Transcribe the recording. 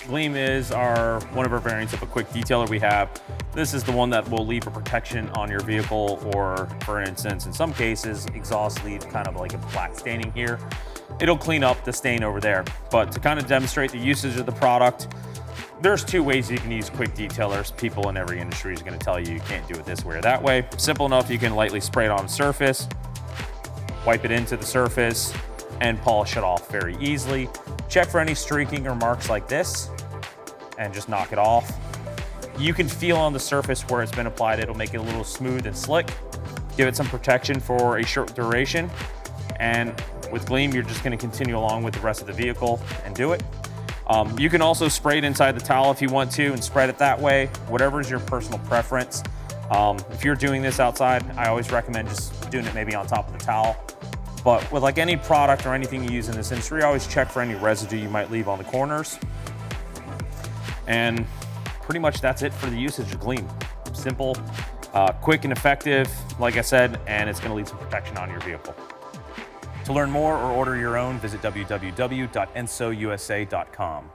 Gleam is one of our variants of a quick detailer we have. This is the one that will leave a protection on your vehicle, or for instance, in some cases, exhaust leave kind of like a black staining here. It'll clean up the stain over there. But to kind of demonstrate the usage of the product, there's two ways you can use quick detailers. People in every industry is gonna tell you can't do it this way or that way. Simple enough, you can lightly spray it on a surface, wipe it into the surface, and polish it off very easily. Check for any streaking or marks like this, and just knock it off. You can feel on the surface where it's been applied. It'll make it a little smooth and slick, give it some protection for a short duration. And with Gleam, you're just gonna continue along with the rest of the vehicle and do it. You can also spray it inside the towel if you want to and spread it that way, whatever is your personal preference. If you're doing this outside, I always recommend just doing it maybe on top of the towel. But with like any product or anything you use in this industry, always check for any residue you might leave on the corners. And pretty much that's it for the usage of Gleam. Simple, quick and effective, like I said, and it's gonna leave some protection on your vehicle. To learn more or order your own, visit www.ensousa.com.